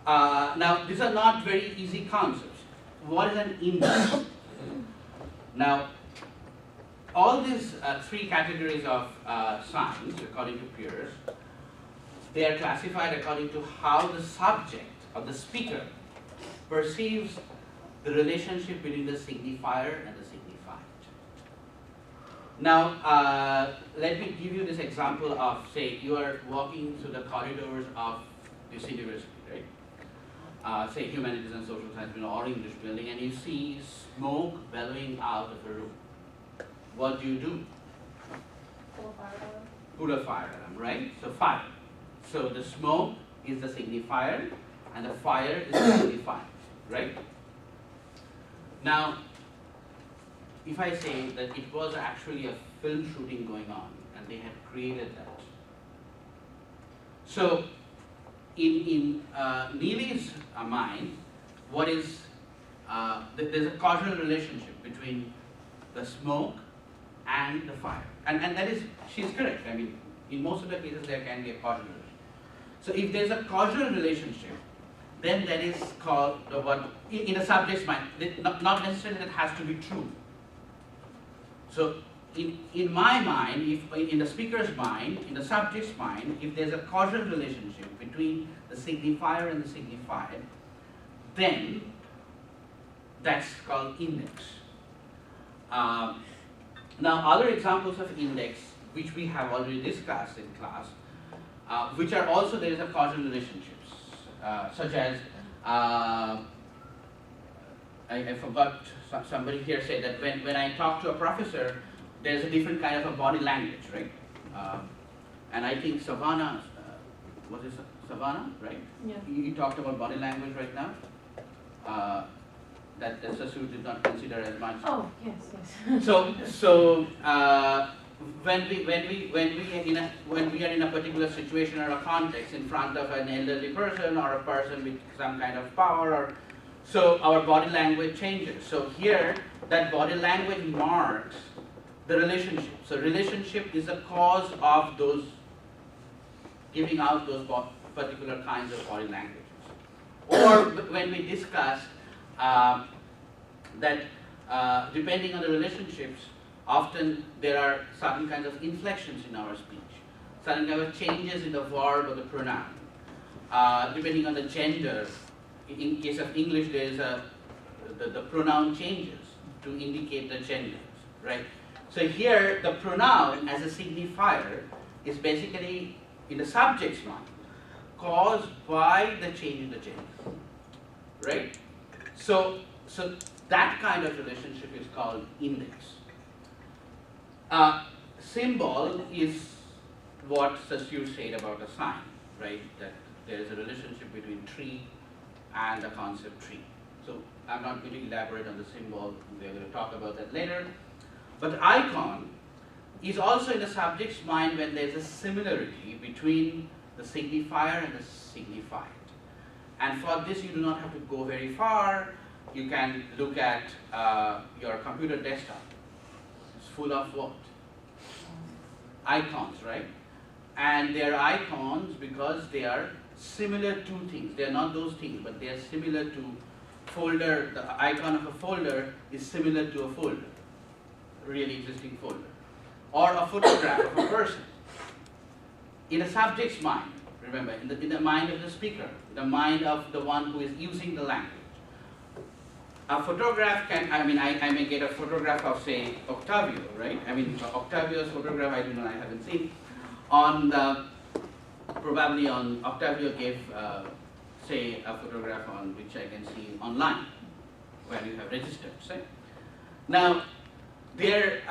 Now, these are not very easy concepts. What is an index? Now, all these three categories of signs, according to Peirce, they are classified according to how the subject or the speaker perceives the relationship between the signifier and the signified. Now, let me give you this example of, say, you are walking through the corridors of this university, right? Say Humanities and Social Science building or English building, and you see smoke bellowing out of the room. What do? Full fire alarm. Put a fire alarm, right? So fire. So the smoke is the signifier and the fire is the signified, right? Now, if I say that it was actually a film shooting going on and they had created that. So in Neely's mind, what is, there's a causal relationship between the smoke and the fire. And that is, she's correct. I mean, in most of the cases there can be a causal relationship. So if there's a causal relationship, then that is called the what, in a subject's mind, not necessarily that has to be true. So in my mind, if in the speaker's mind, in the subject's mind, if there's a causal relationship between the signifier and the signified, then that's called index. Now, other examples of index, which we have already discussed in class, which are also there is a causal relationships, such as I forgot, somebody here said that when I talk to a professor, there's a different kind of a body language, right? And I think Savannah, was it Savannah, right? Yeah. You talked about body language right now. That Sasu did not consider as much. Oh, yes, yes. So when we are in a particular situation or a context in front of an elderly person or a person with some kind of power, or so our body language changes. So here, that body language marks the relationship. So relationship is a cause of those giving out those particular kinds of body languages. Or when we discuss that depending on the relationships, often there are certain kinds of inflections in our speech, certain kind of changes in the verb or the pronoun. Depending on the gender, in case of English, there is the pronoun changes to indicate the genders, right? So here, the pronoun as a signifier is basically in the subject's mind, caused by the change in the gender, right? So that kind of relationship is called index. Symbol is what Sasu said about a sign, right? That there is a relationship between tree and the concept tree. So I'm not going to elaborate on the symbol, we're going to talk about that later. But the icon is also in the subject's mind when there's a similarity between the signifier and the signified. And for this you do not have to go very far. You can look at your computer desktop. It's full of what? Icons, right? And they are icons because they are similar to things. They are not those things, but they are similar to folder. The icon of a folder is similar to a folder, a really existing folder. Or a photograph of a person. In a subject's mind, remember, in the mind of the speaker, the mind of the one who is using the language. A photograph can, I may get a photograph of, say, Octavio, right? I mean, Octavio's photograph, I haven't seen. on the, probably on Octavio gave, say, a photograph on which I can see online, where you have registered, say. Now, there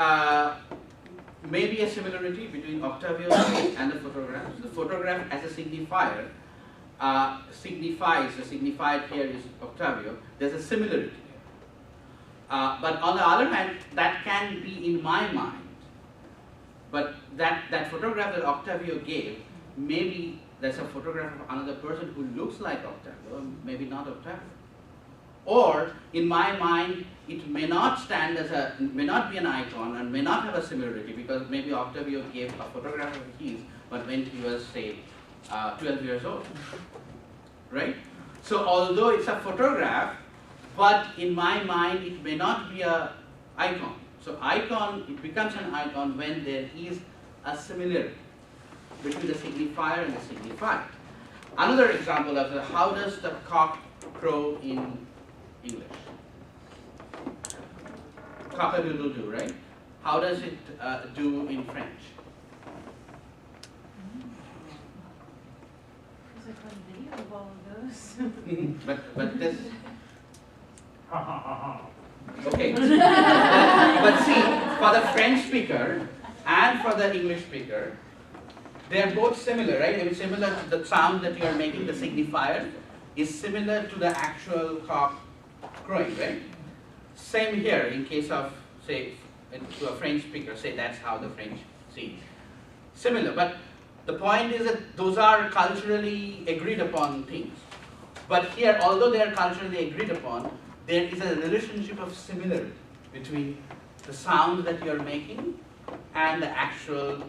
may be a similarity between Octavio's case and the photograph. The photograph as a signifier signifies, the signified here is Octavio, there's a similarity here. But on the other hand, that can be in my mind. But that photograph that Octavio gave, maybe that's a photograph of another person who looks like Octavio, maybe not Octavio. Or in my mind, it may not stand as a, may not be an icon and may not have a similarity, because maybe Octavio gave a photograph of his, but when he was, say, 12 years old, right? So although it's a photograph, but in my mind, it may not be a icon. So icon, it becomes an icon when there is a similarity between the signifier and the signified. Another example of the, how does the cock crow in English? Cock-a-doodle-doo, right? How does it do in French? There's a fun video of all of those. but this. Okay. But see, for the French speaker and for the English speaker, they're both similar, right? I mean, similar to the sound that you are making, the signifier is similar to the actual cock crowing, right? Same here in case of, say, to a French speaker, say that's how the French see it. Similar, but the point is that those are culturally agreed upon things. But here, although they are culturally agreed upon, there is a relationship of similarity between the sound that you are making and the actual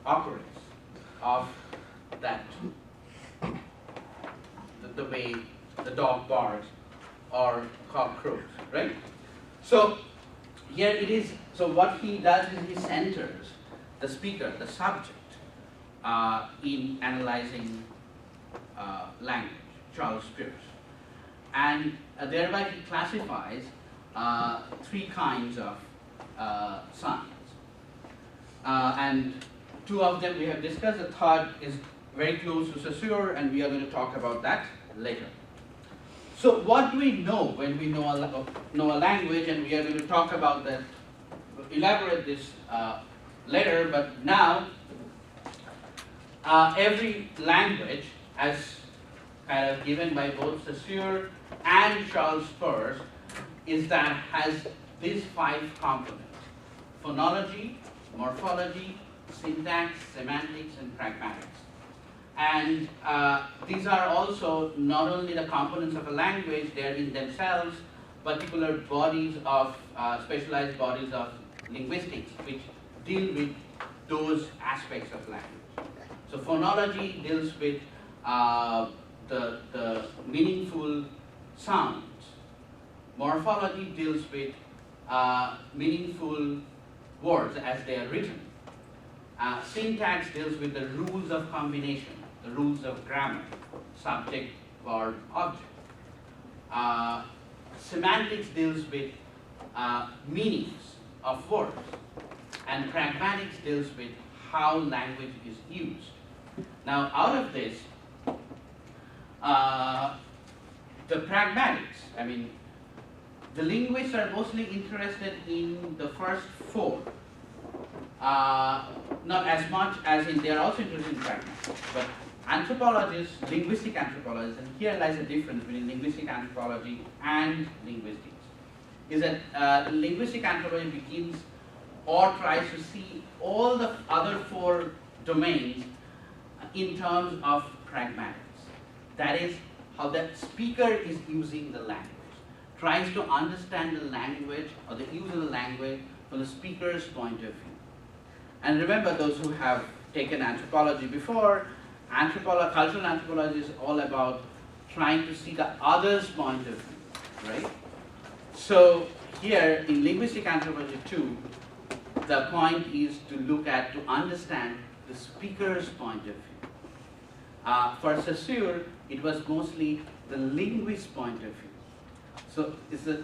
occurrence of that, the way the dog barks or cock crows, right? So here it is, so what he does is he centers the speaker, the subject, in analyzing language, Charles Peirce. And thereby he classifies three kinds of signs. And two of them we have discussed, the third is very close to Saussure, and we are going to talk about that later. So what do we know when we know a language, and we are going to talk about that, elaborate this later, but now every language, as kind of given by both Saussure and Charles Peirce, is that has these 5 components: phonology, morphology, syntax, semantics, and pragmatics. And these are also not only the components of a language, they are in themselves particular bodies of, specialized bodies of linguistics which deal with those aspects of language. So phonology deals with the meaningful sounds. Morphology deals with meaningful words as they are written. Syntax deals with the rules of combination, the rules of grammar, subject, verb, object. Semantics deals with meanings of words, and pragmatics deals with how language is used. Now, out of this, the pragmatics, I mean, the linguists are mostly interested in the first 4. Not as much as in, they are also interested in pragmatics, but anthropologists, linguistic anthropologists, and here lies a difference between linguistic anthropology and linguistics, is that linguistic anthropology begins or tries to see all the other 4 domains in terms of pragmatics. That is, how the speaker is using the language, tries to understand the language or the use of the language from the speaker's point of view. And remember, those who have taken anthropology before, cultural anthropology is all about trying to see the other's point of view, right? So here in linguistic anthropology too, the point is to look at, to understand the speaker's point of view. For Saussure, it was mostly the linguist's point of view. So it's the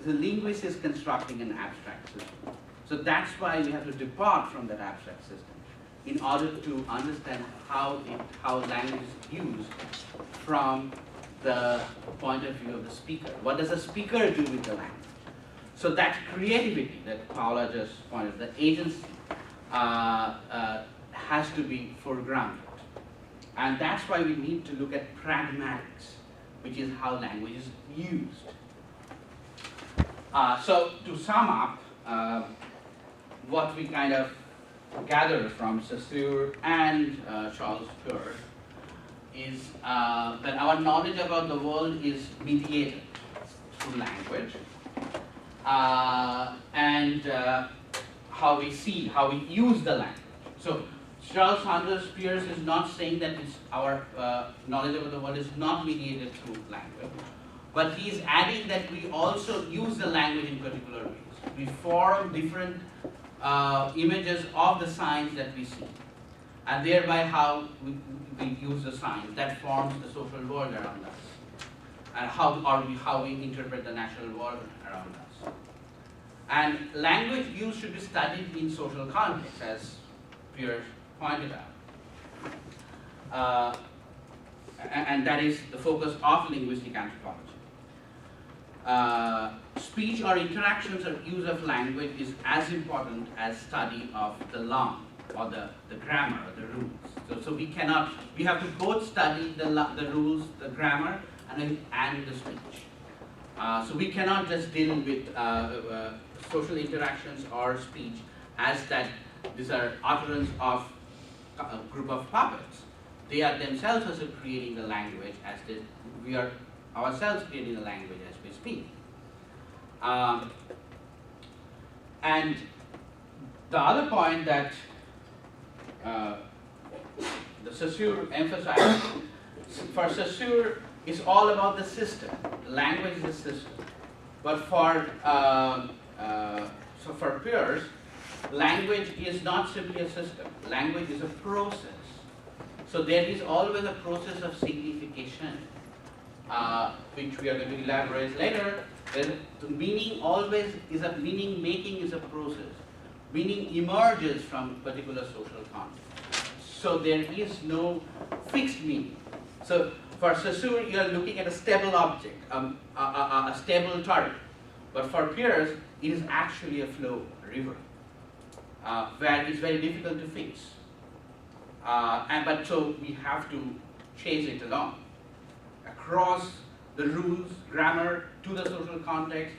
linguist is constructing an abstract system. So that's why we have to depart from that abstract system in order to understand how language is used from the point of view of the speaker. What does the speaker do with the language? So that creativity that Paula just pointed, the agency, has to be foregrounded. And that's why we need to look at pragmatics, which is how language is used. So to sum up, what we kind of gather from Saussure and Charles Peirce is that our knowledge about the world is mediated through language, and how we see, how we use the language. So Charles Sanders Peirce is not saying that our knowledge about the world is not mediated through language, but he is adding that we also use the language in particular ways. We form different images of the signs that we see, and thereby how we use the signs that forms the social world around us, and how we interpret the natural world around us. And language use should be studied in social context, as Peirce pointed out, and that is the focus of linguistic anthropology. Speech or interactions or use of language is as important as study of the law or the grammar or the rules. So we have to both study the rules, the grammar, and the speech. So we cannot just deal with social interactions or speech as that these are utterance of a group of puppets. They are themselves also creating the language as we are ourselves creating the language as we speak. And the other point that the Saussure emphasized, for Saussure, is all about the system. Language is a system. But for Peirce, language is not simply a system. Language is a process. So there is always a process of signification, which we are going to elaborate later. The meaning always is meaning making is a process. Meaning emerges from particular social context. So there is no fixed meaning. So for Saussure, you are looking at a stable object, a stable target. But for Peirce, it is actually a flow, a river, where it's very difficult to fix. But so we have to chase it along across the rules, grammar, to the social context,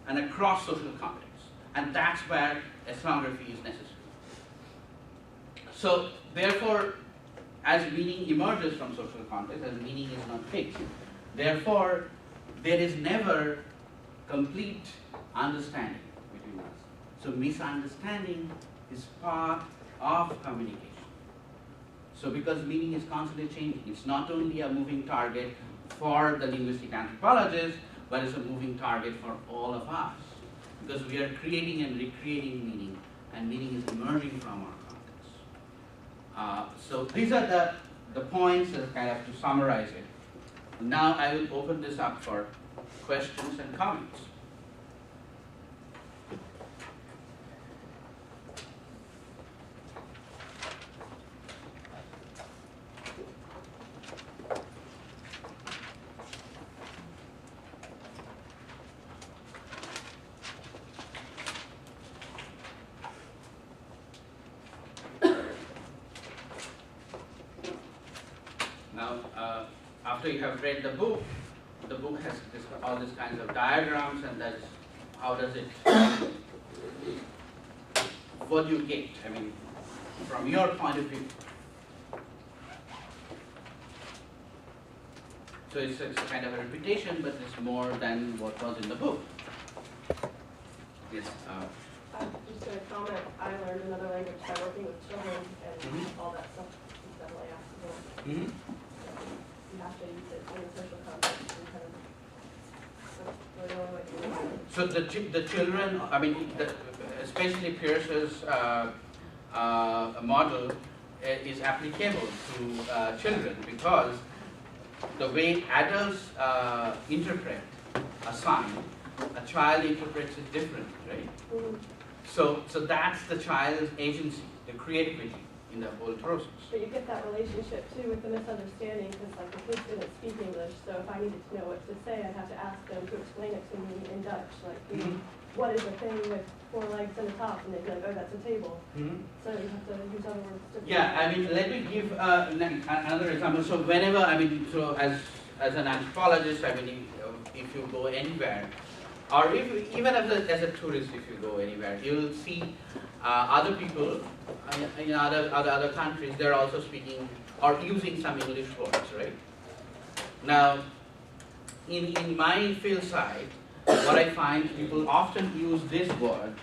and across social contexts. And that's where ethnography is necessary. So therefore, as meaning emerges from social context, as meaning is not fixed, therefore, there is never complete understanding between us. So misunderstanding is part of communication. So because meaning is constantly changing, it's not only a moving target for the linguistic anthropologist, but it's a moving target for all of us. Because we are creating and recreating meaning, and meaning is emerging from our context. So these are the points that kind of to summarize it. Now I will open this up for questions and comments. After you have read the book has all these kinds of diagrams, and that's how does it, what do you get, I mean, from your point of view. So it's kind of a repetition, but it's more than what was in the book. Yes. Just a comment, I learned another language by working with children and all that stuff is definitely applicable. You have to use it in a social context and kind of, that's really what you learn. So the children, I mean, especially Peirce's model is applicable to children, because the way adults interpret a sign, a child interprets it differently, right? So that's the child's agency, the creativity. in the whole process. But you get that relationship too with the misunderstanding, because like the kids didn't speak English, so if I needed to know what to say, I'd have to ask them to explain it to me in Dutch, like, you know, what is a thing with 4 legs and a top, and they'd be like, oh, that's a table. So you have to use other words to. Yeah, I mean, let me give another example. So whenever, I mean, so as an anthropologist, I mean, if you go anywhere, or if, even as a tourist, if you go anywhere, you will see other people in other countries, they're also speaking or using some English words, right? Now, in my field site, what I find, people often use this word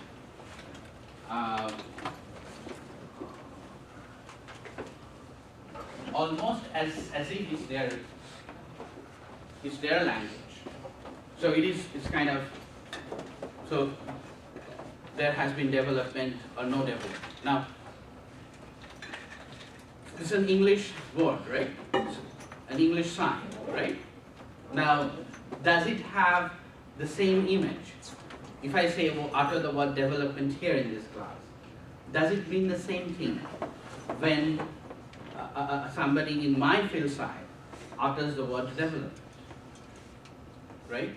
almost as if it's their language. So it's kind of, so there has been development or no development. Now, it's an English word, right? It's an English sign, right? Now, does it have the same image? If I say, well, utter the word development here in this class, does it mean the same thing when somebody in my field site utters the word development, right?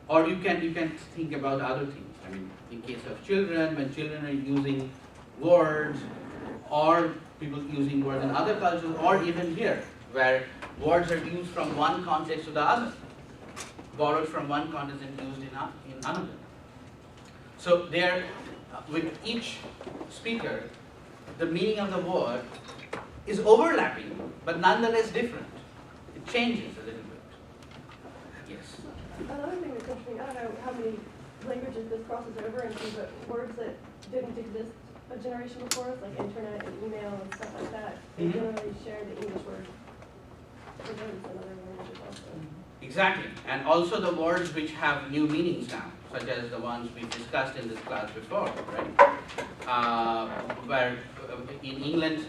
Or you can think about other things. I mean, in case of children, when children are using words, or people using words in other cultures, or even here, where words are used from one context to the other, borrowed from one context and used in another. So there, with each speaker, the meaning of the word is overlapping, but nonetheless different. It changes a little bit. Yes. Another thing that's interesting, I don't know how many languages this crosses over into, but words that didn't exist a generation before us, like internet and email and stuff like that, they generally share the English word for those in other languages also. Exactly, and also the words which have new meanings now, such as the ones we discussed in this class before, right? Where in England,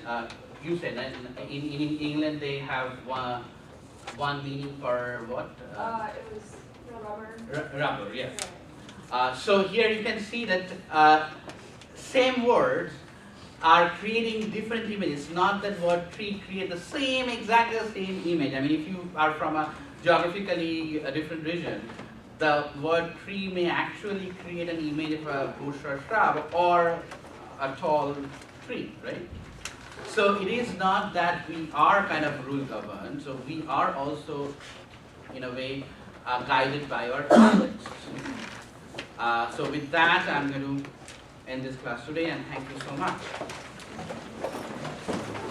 you said that in England they have one meaning for what? It was rubber. Rubber, yes. So here you can see that same words are creating different images. Not that word tree create the same, exactly the same image. I mean, if you are from a geographically a different region, the word tree may actually create an image of a bush or shrub or a tall tree, right? So it is not that we are kind of rule governed, so we are also, in a way, guided by our context. So with that, I'm going to end this class today, and thank you so much.